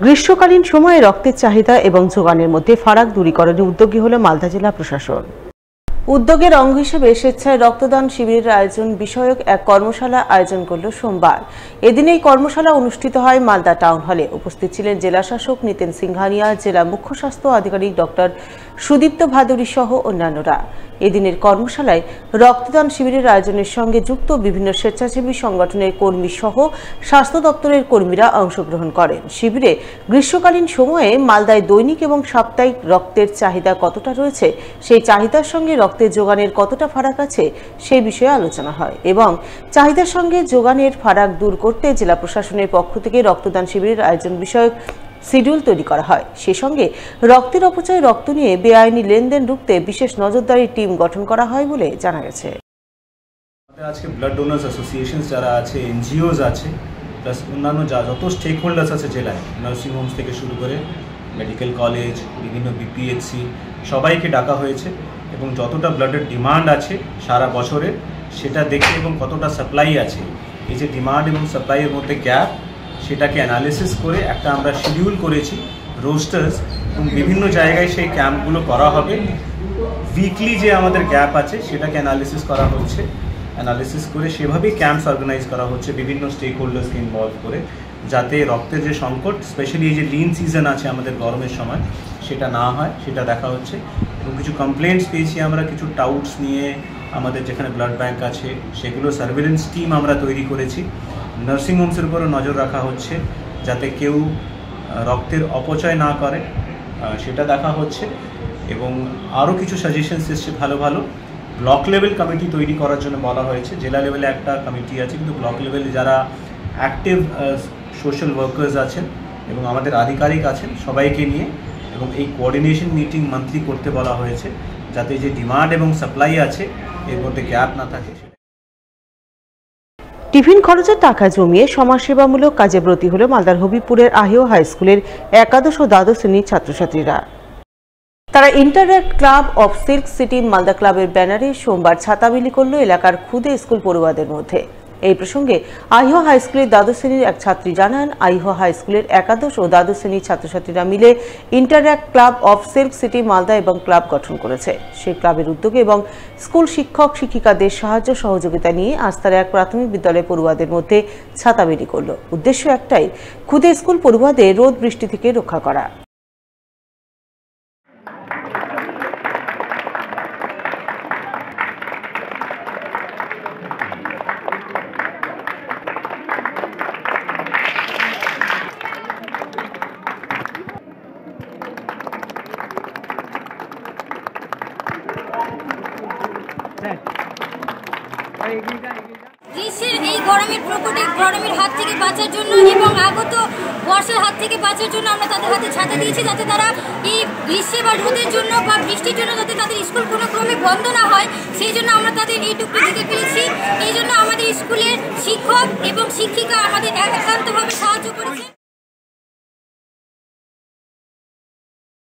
গ্রীষ্মকালীন সময়ে রক্তের চাহিদা এবং যোগানের মধ্যে ফারাক দূরীকরণে উদ্যোগী হল মালদা জেলা প্রশাসন। উদ্যোগের অঙ্গ হিসেবে স্বেচ্ছায় রক্তদান শিবিরের আয়োজন বিষয়ক এক কর্মশালা আয়োজন করল সোমবার। এদিন এই কর্মশালা অনুষ্ঠিত হয় মালদা টাউন হলে। উপস্থিত ছিলেন জেলা শাসক নিতেন সিংহানিয়া, জেলা মুখ্য স্বাস্থ্য আধিকারিক ডক্টর সুদীপ্ত ভাদুরী সহ অন্যান্যরা। এদিনের কর্মশালায় রক্তদান শিবিরের আয়োজনের সঙ্গে যুক্ত বিভিন্ন স্বেচ্ছাসেবী সংগঠনের কর্মী সহ স্বাস্থ্য দপ্তরের কর্মীরা অংশগ্রহণ করেন। শিবিরে গ্রীষ্মকালীন সময়ে মালদায় দৈনিক এবং সাপ্তাহিক রক্তের চাহিদা কতটা রয়েছে, সেই চাহিদার সঙ্গে রক্তের যোগানের কতটা ফারাক আছে সেই বিষয়ে আলোচনা হয় এবং চাহিদার সঙ্গে যোগানের ফারাক দূর করতে জেলা প্রশাসনের পক্ষ থেকে রক্তদান শিবিরের আয়োজন বিষয়ক শিডিউল তৈরি করা হয়। সেই সঙ্গে রক্তের অপচয়, রক্ত নিয়ে বেআইনি লেনদেন রুখতে বিশেষ নজরদারি টিম গঠন করা হয় বলে জানা গেছে। আজকে ব্লাড ডোনার্স অ্যাসোসিয়েশন যারা আছে, এনজিওস আছে, প্লাস অন্যান্য যত স্টেক হোল্ডার্স আছে জেলায়, নার্সিং হোমস থেকে শুরু করে মেডিকেল কলেজ, বিভিন্ন বিপিএইচসি, সবাইকে ডাকা হয়েছে এবং যতটা ব্লাডের ডিমান্ড আছে সারা বছরে সেটা দেখে এবং কতটা সাপ্লাই আছে, এই যে ডিমান্ড এবং সাপ্লাইয়ের মধ্যে গ্যাপ, সেটাকে অ্যানালিসিস করে একটা আমরা শিডিউল করেছি রোস্টার্স, এবং বিভিন্ন জায়গায় সেই ক্যাম্পগুলো করা হবে। উইকলি যে আমাদের গ্যাপ আছে সেটাকে অ্যানালিসিস করা হচ্ছে, অ্যানালিসিস করে সেভাবেই ক্যাম্পস অর্গানাইজ করা হচ্ছে বিভিন্ন স্টেক হোল্ডার্সকে ইনভলভ করে, যাতে রক্তের যে সংকট, স্পেশালি এই যে লিন সিজন আছে আমাদের গরমের সময়, সেটা না হয় সেটা দেখা হচ্ছে। এবং কিছু কমপ্লেন্টস পেয়েছি আমরা কিছু টাউটস নিয়ে, আমাদের যেখানে ব্লাড ব্যাঙ্ক আছে সেগুলো সার্ভেলেন্স টিম আমরা তৈরি করেছি। নার্সিং হোমসের উপরও নজর রাখা হচ্ছে যাতে কেউ রক্তের অপচয় না করে, সেটা দেখা হচ্ছে। এবং আরও কিছু সাজেশনস এসছে ভালো ভালো। ব্লক লেভেল কমিটি তৈরি করার জন্য বলা হয়েছে। জেলা লেভেলে একটা কমিটি আছে, কিন্তু ব্লক লেভেলে যারা অ্যাক্টিভ সোশ্যাল ওয়ার্কার্স আছেন এবং আমাদের আধিকারিক আছেন সবাইকে নিয়ে এবং এই কোঅর্ডিনেশন মিটিং মান্থলি করতে বলা হয়েছে, যাতে যে ডিমান্ড এবং সাপ্লাই আছে এর মধ্যে গ্যাপ না থাকে। টিফিন খরচের টাকা জমিয়ে সমাজসেবামূলক কাজে ব্রতী হল মালদার হবিপুরের আহিও হাই স্কুলের একাদশ ও দ্বাদশ শ্রেণীর ছাত্রছাত্রীরা। তারা interact club of silk city Malda ক্লাবের ব্যানারে সোমবার ছাতা বিলি করল এলাকার ক্ষুদে স্কুল পড়ুয়াদের মধ্যে। এই প্রসঙ্গে আহিও হাই স্কুলের দ্বাদশ শ্রেণীর এক ছাত্রী জানান, আহিও হাই স্কুলের একাদশ ও দ্বাদশ শ্রেণীর ছাত্রছাত্রীরা মিলে interact club of silk city Malda এবং ক্লাব গঠন করেছে। সেই ক্লাবের উদ্যোগে এবং স্কুল শিক্ষক শিক্ষিকাদের সাহায্য সহযোগিতা নিয়ে আজ তারা এক প্রাথমিক বিদ্যালয়ের পড়ুয়াদের মধ্যে ছাতা বিলি করল। উদ্দেশ্য একটাই, ক্ষুদে স্কুল পড়ুয়াদের রোদ বৃষ্টি থেকে রক্ষা করা। গ্রীষ্মের এই গরমের প্রকোপে গরমের হাত থেকে বাঁচার জন্য এবং আগত বর্ষার হাত থেকে বাঁচার জন্য আমরা তাদের হাতে ছাতা দিয়েছি, যাতে তারা এই গ্রীষ্মে বা রোদের জন্য বা বৃষ্টির জন্য যাতে তাদের স্কুল কোনো ক্রমে বন্ধ না হয়, সেই জন্য আমরা তাদের এইটুকু দিতে পেরেছি। এই জন্য আমাদের স্কুলের শিক্ষক এবং শিক্ষিকা আমাদের